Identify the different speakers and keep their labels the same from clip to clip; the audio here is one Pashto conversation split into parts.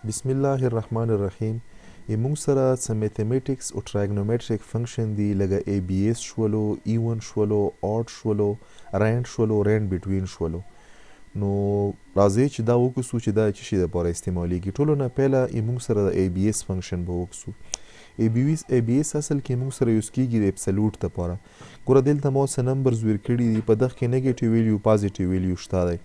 Speaker 1: بسم الله الرحمن الرحیم. موږ سره څه میتھمیټکس او ټرایګنومټریک فنکشن دی لکه ای بی ایس شولو، ایون شولو، اډ شولو، رینډ شولو، رینډ بټوین شولو. نو راځئ چې دا وکړو چې دا څه شي دپاره استعمالیږي. ټولو نه پیله موږ سره د ای بی ایس فنکشن به وکړو. ای بی ایس اصل کې موږ سره یوز کیږي د اپسلوټ دپاره. ګوره دلته ما څه نمبرز ور کړي دي، په دغه کې نیګیټیو ویلیو پازیټیو ویلیو شته دی.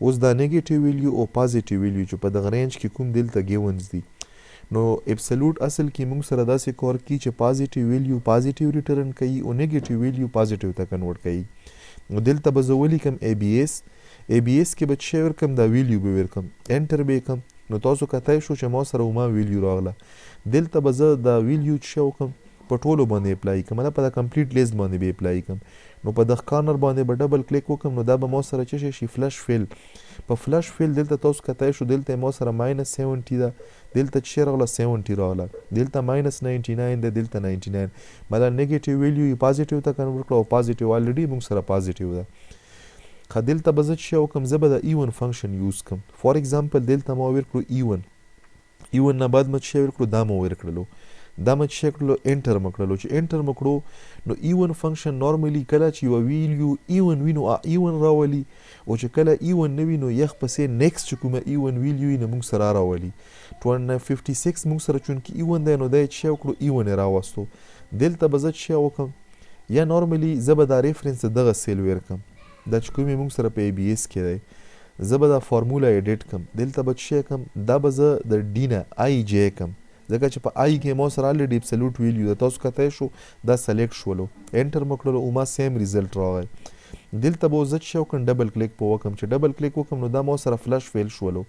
Speaker 1: اوس دا نیگیټیو ویلیو او پازیټیو ویلیو چې په دغه رینج کې کوم دلته ګیونز دي، نو اپسلوټ اصل کې موږ سره داسې کار کوي چې پازیټیو ویلیو پازیټیو ریټرن کوي او نیگیټیو ویلیو پازیټیو ته کنورټ کوي. نو دلته به زه ولیکم ای بی ایس کې به څه ورکم، دا ویلیو به ورکم، انټر به کم. نو تاسو کتای شو چې ما سره وما ویلیو راغله. دلته به زه دا ویلیو څه وکم، په ټولو باندې اپلای کوم، نه په دا کمپلیټ لیست باندې به اپلای کوم. نو په دغه کارنر باندې به ډبل کلیک وکم، نو دا به ما سره څه شي فلش فیل. په فلش فیل دلته تاسو کتای شو دلته ما سره ماینس 70 ده، دلته څه راغله 70 راغله، دلته ماینس 99 ده، دلته 99. مطلب نیگیټیو ویلیو پازیټیو ته کنورټ کړو او پازیټیو الریډي موږ سره پازیټیو ده. خو دلته به زه څه وکم، زه به د ایون فنکشن یوز کوم. فار ایگزامپل دلته ما ورکړو ایون نه بعد ما څه ورکړو، دا ما ورکړلو، دا ما څه کړلو، انټر مو کړلو. چې انټر مو کړو نو ایون فنکشن نارملی کله چې یو ویلیو ایون وي نو ایون راولي، او چې کله ایون نه وي نو یخ پسې نیکسټ چې کومه ایون ویلیو وي نو موږ سره راولي. 56 موږ سره چونکې ایون دی نو دا یې څه وکړو، ایون یې راوستو. دلته به زه څه وکم، یا نارملی زه به دا ریفرنس دغه سیل ورکم، دا چې کومې موږ سره په ای بی ایس کې دی، زه به دا فارموله ایډیټ کم. دلته به څه کم، دا به زه د ډي نه آی جی کم، ځکه چې په آی کې ما سره الریډي اپسلوټ ویلیو ده. تاسو کتای شو دا سلیکټ شولو، انټر مو کړلو او ما سیم ریزلټ راغی. دلته به زه څه وکړم، ډبل کلیک په وکم. چې ډبل کلیک وکم نو دا ما سره فلش فیل شولو.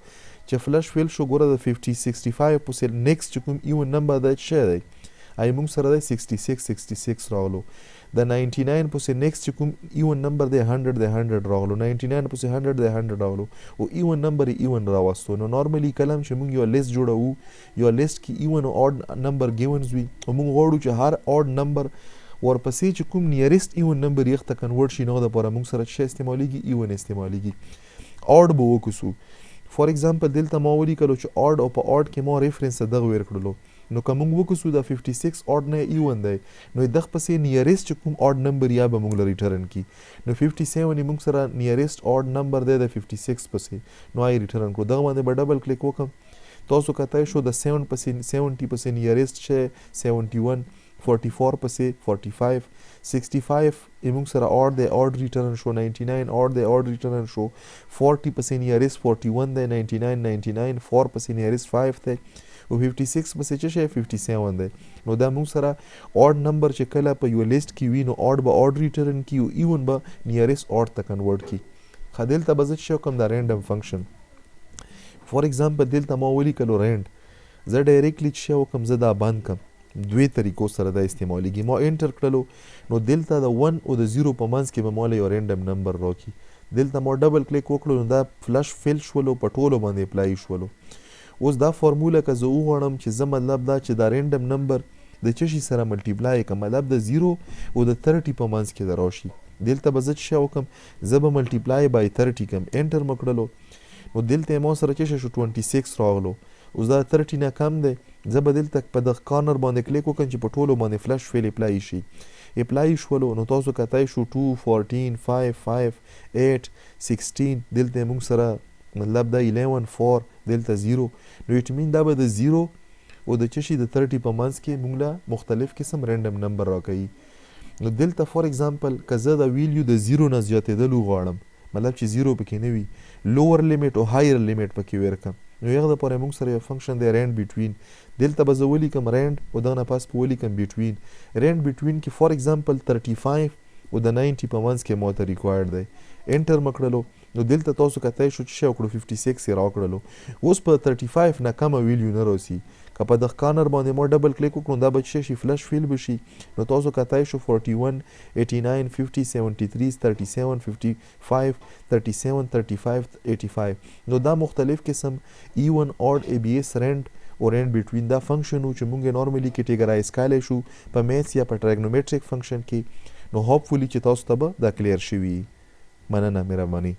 Speaker 1: چې فلش فیل شو، ګوره د 65 پسې نیکسټ چې کوم ایون نمبر دی څه دی، آی موږ سره دی 66 راغلو. د 99 پسې نیکسټ چې کوم ایون نمبر دی 100 دی 100 راغلو، 99 پسې 100 دی 100 راغلو، او ایون نمبر ایون راوستو. نو نارملی کلم چې موږ یو لیست جوړو، یو لیست کې ایون او اډ نمبر ګیونز وي، او موږ غواړو چې هر اډ نمبر ورپسې چې کوم نیرست ایون نمبر یې ته کنورټ شي، نو د لپاره موږ سره څه استعمالیږي، ایون استعمالیږي. اډ به وکړو. فار ایگزامپل دلته ما ولیکلو چې اډ، او په اډ کې ما ریفرنس دغه ورکړلو. نو که موږ وکړو د 56 اډ نه ایون دی، نو دغه پسې نیرست چې کوم اډ نمبر یا به موږ ریټرن کی. نو 57 موږ سره نیرست اډ نمبر دی د 56 پسې، نو آی ریټرن کړو. دغه باندې به ډبل کلیک وکم. تاسو کتای شو د 70 پسې نیرست چې 71، 44 پسې 45، 65 موږ سره اډ دی، اډ ریټرن شو. 99 اډ دی، اډ ریټرن شو. 40 پسې نیرست 41 دی، 99 4 پسې نیرست 5 دی، او 56 پسې څه شی 57 دی. نو دا موږ سره اډ نمبر چې کله په یو لیست کې وي نو اډ به اډ ریټرن کی او ایون به نیرست اډ ته کنورټ کی. خو دلته به زه څه کوم، دا رینډم فنکشن. فار ایگزامپل دلته ما ولیکلو رینډ، زه ډایرکټلی څه وکم، زه دا بند کم. دوی طریقو سره دا استعمالیږي. ما انټر کړلو نو دلته د 1 او د 0 په منځ کې به مال یو رینډم نمبر راکړي. دلته ما ډبل کلیک وکړو نو دا فلش فیل شولو، په ټولو باندې اپلای شولو. اوس دا فارموله که زه وغواړم چې زه مطلب دا چې دا رینډم نمبر د څه شي سره ملټیپلای کړم، مطلب د 0 او د 30 په منځ کې د راشي، دلته به زه څه وکم، زه به ملټیپلای بای 30 کم. انټر مو کړلو نو دلته ما سره څه شو 26 راغلو. اوس دا 30 نه کم دی، زه به دلته په دغه کارنر باندې کلیک وکړم چې په ټولو باندې فلش فیل اپلای شي. اپلای شولو نو تاسو کتای شو 2 14 5 5 8 16، دلته موږ سره مطلب دا 11 4، دلته 0. نو اټ مین دا به د 0 او د څه شي د 30 په منځ کې موږ له مختلف قسم رینډم نمبر راکوي. نو دلته فار ایگزامپل که زه د ویلیو د 0 نه زیاتېدلو غواړم، مطلب چې 0 پکې نه وي، لوور لیمیټ او هایر لیمیټ پکې ورکم. نو یغه دپاره موږ سره یو فنکشن دی رینډ بټوین. دلته به زه ولیکم رینډ او دغه نه پاس په ولیکم بټوین. رینډ بټوین کې فار ایگزامپل 35 او د 90 په منځ کې ماته ریکوایرډ دی. انټر مو کړلو نو دلته تاسو کتای شو چې وکړو 56 یې راکړلو. اوس په 35 نه کمه ویلیو نه راسي، که په دغه کارنر باندې ما ډبل کلیک وکړو دا به څه شي فلش فیل بشي. نو تاسو کتای شو 41 89 50 73 37 55 37 35 85. نو دا مختلف قسم ایون اډ ای بی ایس رینډ او رینډ بټوین دا فنکشن و چې مونږ نارملی کیټیګرایز کولای شو په میث یا په ټریګنومټریک فنکشن کې. نو هوپفولي چې تاسو ته به دا کلیر شوي. مننه، مهرباني.